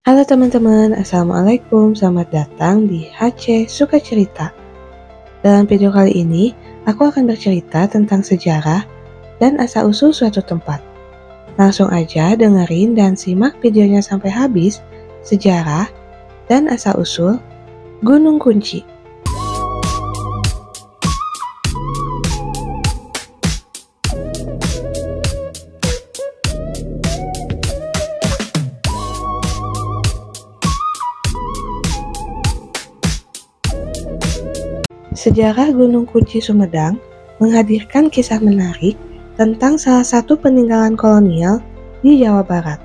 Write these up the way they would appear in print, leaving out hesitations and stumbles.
Halo teman-teman, Assalamualaikum, selamat datang di HC Suka Cerita. Dalam video kali ini, aku akan bercerita tentang sejarah dan asal-usul suatu tempat. Langsung aja dengerin dan simak videonya sampai habis, sejarah dan asal-usul Gunung Kunci. Sejarah Gunung Kunci Sumedang menghadirkan kisah menarik tentang salah satu peninggalan kolonial di Jawa Barat.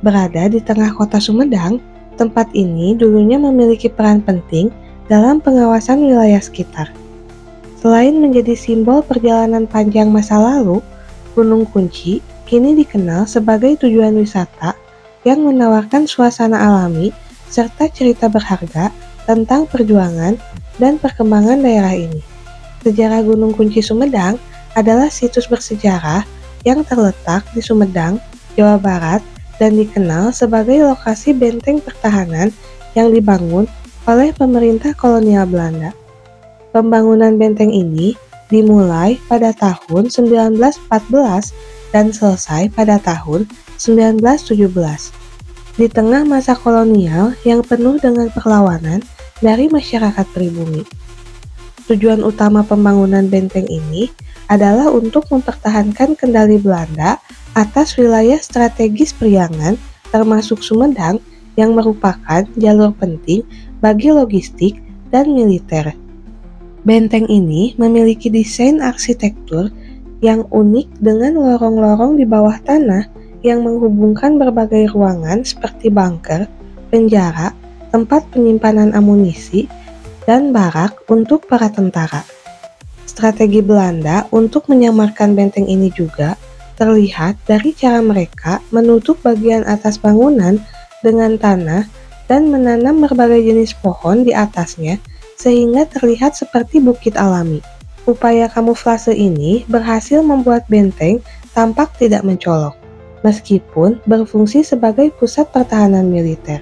Berada di tengah kota Sumedang, tempat ini dulunya memiliki peran penting dalam pengawasan wilayah sekitar. Selain menjadi simbol perjalanan panjang masa lalu, Gunung Kunci kini dikenal sebagai tujuan wisata yang menawarkan suasana alami serta cerita berharga tentang perjuangan dan perkembangan daerah ini. Sejarah Gunung Kunci Sumedang adalah situs bersejarah yang terletak di Sumedang, Jawa Barat, dan dikenal sebagai lokasi benteng pertahanan yang dibangun oleh pemerintah kolonial Belanda. Pembangunan benteng ini dimulai pada tahun 1914 dan selesai pada tahun 1917. Di tengah masa kolonial yang penuh dengan perlawanan dari masyarakat pribumi. Tujuan utama pembangunan benteng ini adalah untuk mempertahankan kendali Belanda atas wilayah strategis Priangan termasuk Sumedang yang merupakan jalur penting bagi logistik dan militer. Benteng ini memiliki desain arsitektur yang unik dengan lorong-lorong di bawah tanah yang menghubungkan berbagai ruangan seperti bunker, penjara, tempat penyimpanan amunisi, dan barak untuk para tentara. Strategi Belanda untuk menyamarkan benteng ini juga terlihat dari cara mereka menutup bagian atas bangunan dengan tanah dan menanam berbagai jenis pohon di atasnya sehingga terlihat seperti bukit alami. Upaya kamuflase ini berhasil membuat benteng tampak tidak mencolok, meskipun berfungsi sebagai pusat pertahanan militer.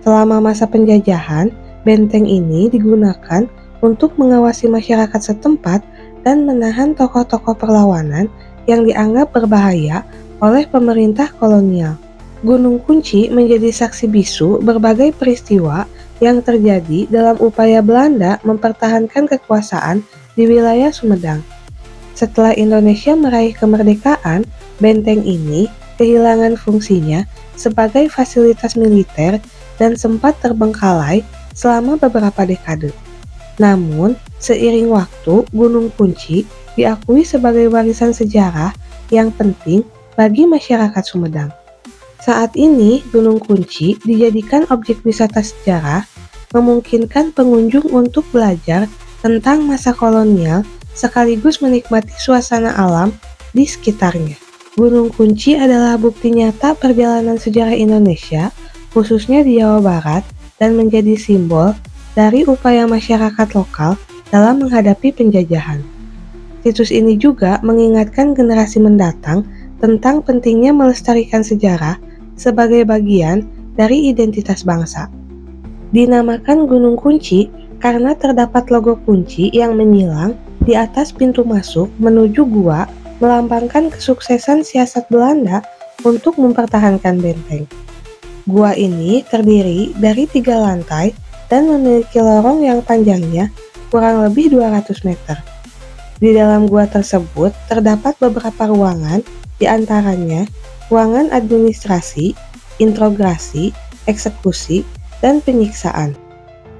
Selama masa penjajahan, benteng ini digunakan untuk mengawasi masyarakat setempat dan menahan tokoh-tokoh perlawanan yang dianggap berbahaya oleh pemerintah kolonial. Gunung Kunci menjadi saksi bisu berbagai peristiwa yang terjadi dalam upaya Belanda mempertahankan kekuasaan di wilayah Sumedang. Setelah Indonesia meraih kemerdekaan, benteng ini kehilangan fungsinya sebagai fasilitas militer dan sempat terbengkalai selama beberapa dekade. Namun, seiring waktu, Gunung Kunci diakui sebagai warisan sejarah yang penting bagi masyarakat Sumedang. Saat ini, Gunung Kunci dijadikan objek wisata sejarah, memungkinkan pengunjung untuk belajar tentang masa kolonial sekaligus menikmati suasana alam di sekitarnya. Gunung Kunci adalah bukti nyata perjalanan sejarah Indonesia, khususnya di Jawa Barat, dan menjadi simbol dari upaya masyarakat lokal dalam menghadapi penjajahan. Situs ini juga mengingatkan generasi mendatang tentang pentingnya melestarikan sejarah sebagai bagian dari identitas bangsa. Dinamakan Gunung Kunci karena terdapat logo kunci yang menyilang di atas pintu masuk menuju gua, melambangkan kesuksesan siasat Belanda untuk mempertahankan benteng. Gua ini terdiri dari 3 lantai dan memiliki lorong yang panjangnya kurang lebih 200 meter. Di dalam gua tersebut terdapat beberapa ruangan, di antaranya ruangan administrasi, interogasi, eksekusi, dan penyiksaan.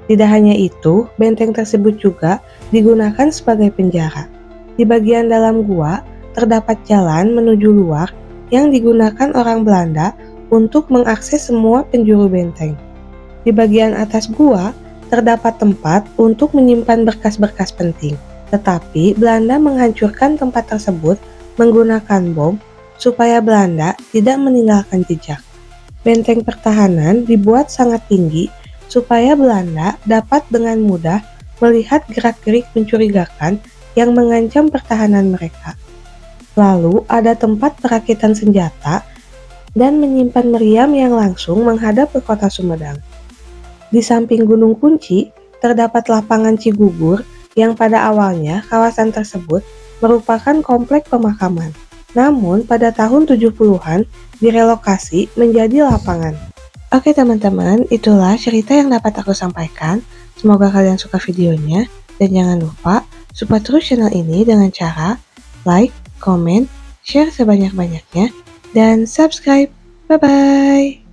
Tidak hanya itu, benteng tersebut juga digunakan sebagai penjara. Di bagian dalam gua terdapat jalan menuju luar yang digunakan orang Belanda untuk mengakses semua penjuru benteng. Di bagian atas gua terdapat tempat untuk menyimpan berkas-berkas penting, tetapi Belanda menghancurkan tempat tersebut menggunakan bom supaya Belanda tidak meninggalkan jejak. Benteng pertahanan dibuat sangat tinggi supaya Belanda dapat dengan mudah melihat gerak-gerik mencurigakan yang mengancam pertahanan mereka. Lalu ada tempat perakitan senjata dan menyimpan meriam yang langsung menghadap ke kota Sumedang. Di samping Gunung Kunci, terdapat lapangan Cigugur yang pada awalnya kawasan tersebut merupakan komplek pemakaman. Namun pada tahun 70-an direlokasi menjadi lapangan. Oke teman-teman, itulah cerita yang dapat aku sampaikan. Semoga kalian suka videonya, dan jangan lupa support terus channel ini dengan cara like, comment, share sebanyak-banyaknya, dan subscribe. Bye-bye!